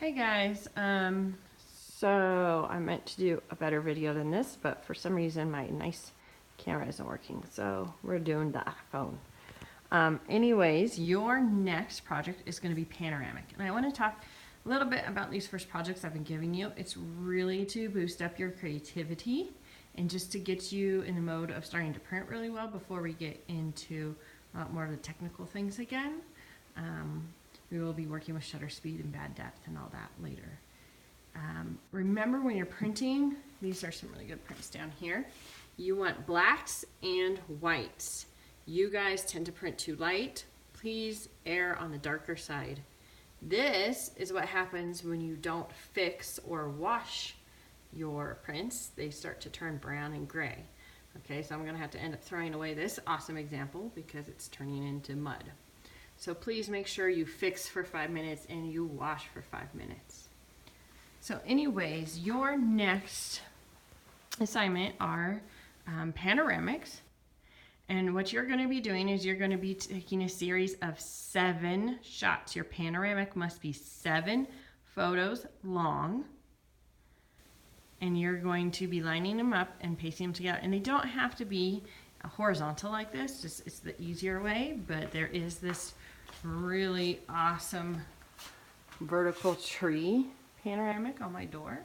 Hey guys, so I meant to do a better video than this, but for some reason my nice camera isn't working, so we're doing the iPhone. Anyways, your next project is going to be Panoramic, and I want to talk a little bit about these first projects I've been giving you. It's really to boost up your creativity and just to get you in the mode of starting to print really well before we get into more of the technical things again. We will be working with shutter speed and bad depth and all that later. Remember when you're printing, these are some really good prints down here. You want blacks and whites. You guys tend to print too light. Please err on the darker side. This is what happens when you don't fix or wash your prints. They start to turn brown and gray. Okay, so I'm gonna have to end up throwing away this awesome example because it's turning into mud. So please make sure you fix for 5 minutes and you wash for 5 minutes. So anyways, your next assignment are panoramics. And what you're going to be doing is you're going to be taking a series of 7 shots. Your panoramic must be 7 photos long. And you're going to be lining them up and pasting them together. And they don't have to be horizontal like this, just it's the easier way, but there is this really awesome vertical tree panoramic on my door.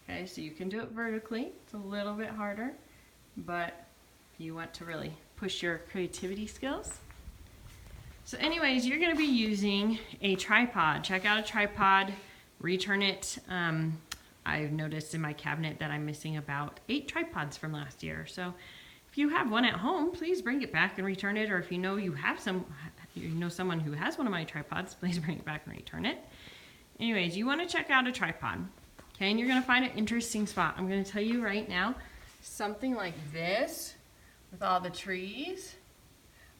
Okay, so you can do it vertically. It's a little bit harder, but you want to really push your creativity skills. So anyways, you're going to be using a tripod. Check out a tripod, return it. I've noticed in my cabinet that I'm missing about 8 tripods from last year. So if you have one at home, please bring it back and return it. Or if you know you have someone who has one of my tripods, please bring it back and return it. Anyways, you want to check out a tripod. Okay, and you're going to find an interesting spot. I'm going to tell you right now, something like this with all the trees.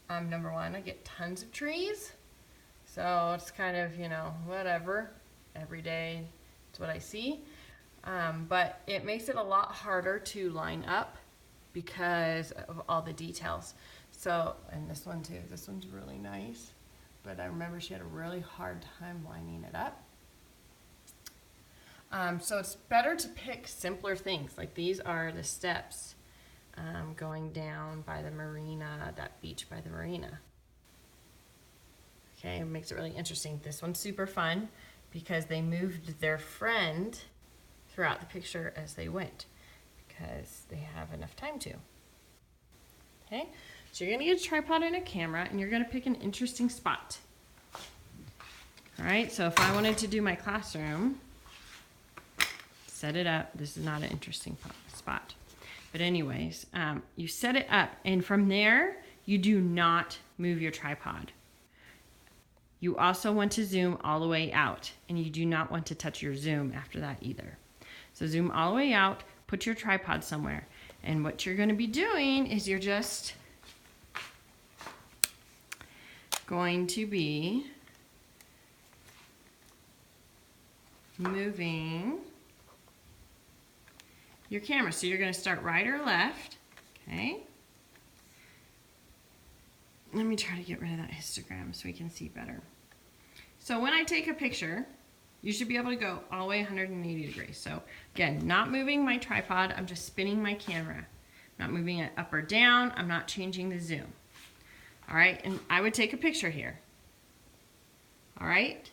Number one, I get tons of trees. So it's kind of, you know, whatever. Every day, it's what I see. But it makes it a lot harder to line up because of all the details. So, and this one too, this one's really nice, but I remember she had a really hard time lining it up. So it's better to pick simpler things, like these are the steps going down by the marina, that beach by the marina. Okay, it makes it really interesting. This one's super fun because they moved their friend throughout the picture as they went because they have enough time to. Okay, so you're gonna get a tripod and a camera and you're gonna pick an interesting spot. All right, so if I wanted to do my classroom, set it up. This is not an interesting spot. But anyways, you set it up and from there, you do not move your tripod. You also want to zoom all the way out and you do not want to touch your zoom after that either. So zoom all the way out, put your tripod somewhere. And what you're going to be doing is you're just going to be moving your camera. So you're going to start right or left. Okay. Let me try to get rid of that histogram so we can see better. So when I take a picture, you should be able to go all the way 180 degrees. So again, not moving my tripod, I'm just spinning my camera. I'm not moving it up or down, I'm not changing the zoom. All right, and I would take a picture here. All right,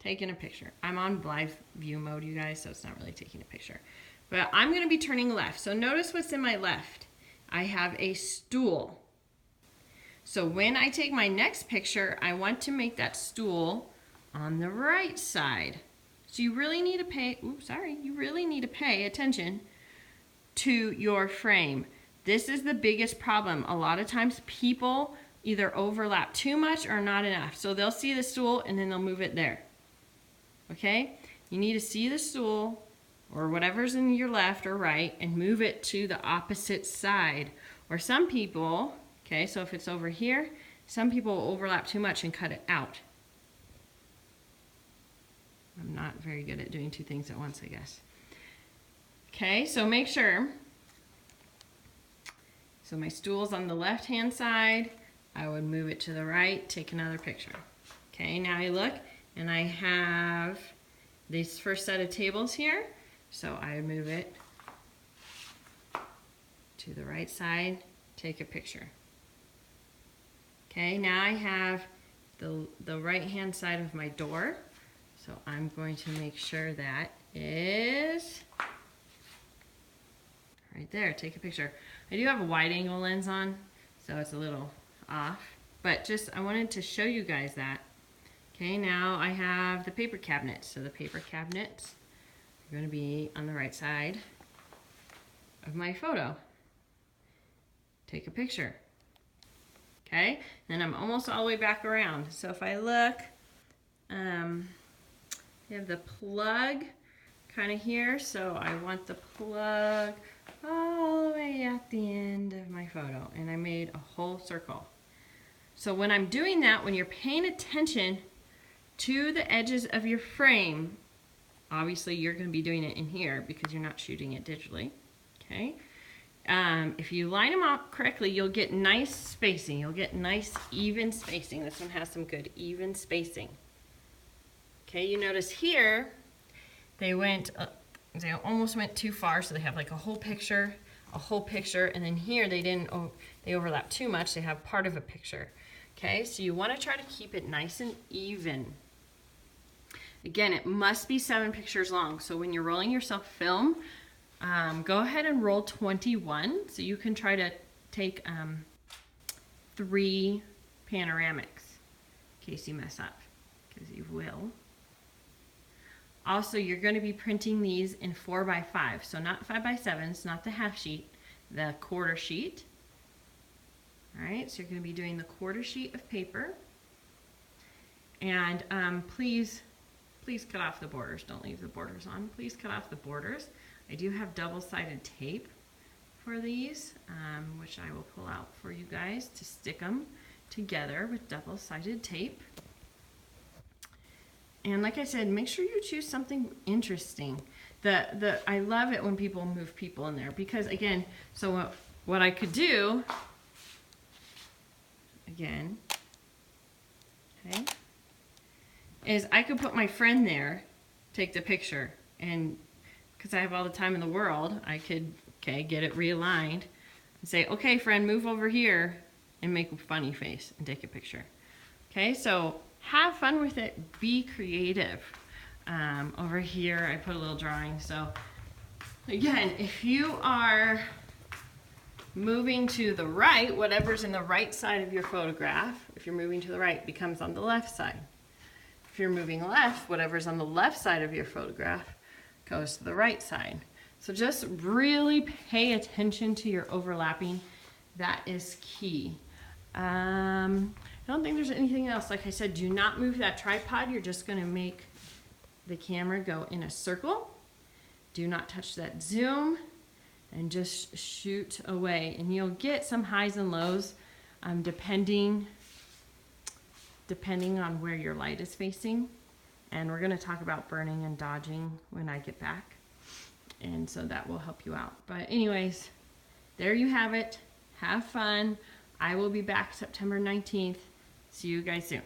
taking a picture. I'm on live view mode, you guys, so it's not really taking a picture. But I'm gonna be turning left. So notice what's in my left. I have a stool. So when I take my next picture, I want to make that stool on the right side. So you really need to pay attention to your frame. This is the biggest problem. A lot of times people either overlap too much or not enough. So they'll see the stool and then they'll move it there. Okay? You need to see the stool or whatever's in your left or right and move it to the opposite side. Or some people, okay, so if it's over here, some people will overlap too much and cut it out. I'm not very good at doing 2 things at once, I guess. Okay, so make sure. So my stool's on the left-hand side. I would move it to the right, take another picture. Okay, now I look and I have this first set of tables here. So I move it to the right side, take a picture. Okay, now I have the right hand side of my door. So I'm going to make sure that is right there. Take a picture. I do have a wide angle lens on, so it's a little off, but just I wanted to show you guys that. Okay, now I have the paper cabinets. So the paper cabinets are going to be on the right side of my photo. Take a picture. Okay, then I'm almost all the way back around. So if I look, you have the plug kind of here, so I want the plug all the way at the end of my photo, and I made a whole circle. So when I'm doing that, when you're paying attention to the edges of your frame, obviously you're going to be doing it in here because you're not shooting it digitally, okay? If you line them up correctly, you'll get nice spacing. You'll get nice even spacing. This one has some good even spacing. Okay, you notice here they almost went too far, so they have like a whole picture, and then here they overlap too much. They have part of a picture. Okay, so you want to try to keep it nice and even. Again, it must be 7 pictures long. So when you're rolling yourself film, go ahead and roll 21. So you can try to take 3 panoramics in case you mess up, because you will. Also, you're going to be printing these in 4x5, so not 5x7s, not the half sheet, the quarter sheet. All right, so you're going to be doing the quarter sheet of paper. And please cut off the borders. Don't leave the borders on. Please cut off the borders. I do have double-sided tape for these, which I will pull out for you guys to stick them together with double-sided tape. And like I said, make sure you choose something interesting. I love it when people move people in there because, again, so what I could do, again, okay, is I could put my friend there, take the picture, and because I have all the time in the world, I could, okay, get it realigned and say, okay, friend, move over here and make a funny face and take a picture. Okay, so have fun with it. Be creative. Over here, I put a little drawing. So again, if you are moving to the right, whatever's in the right side of your photograph, if you're moving to the right, becomes on the left side. If you're moving left, whatever's on the left side of your photograph goes to the right side. So just really pay attention to your overlapping. That is key. I don't think there's anything else. Like I said, do not move that tripod. You're just going to make the camera go in a circle. Do not touch that zoom and just shoot away. And you'll get some highs and lows depending on where your light is facing. And we're going to talk about burning and dodging when I get back. And so that will help you out. But anyways, there you have it. Have fun. I will be back September 19th. See you guys soon.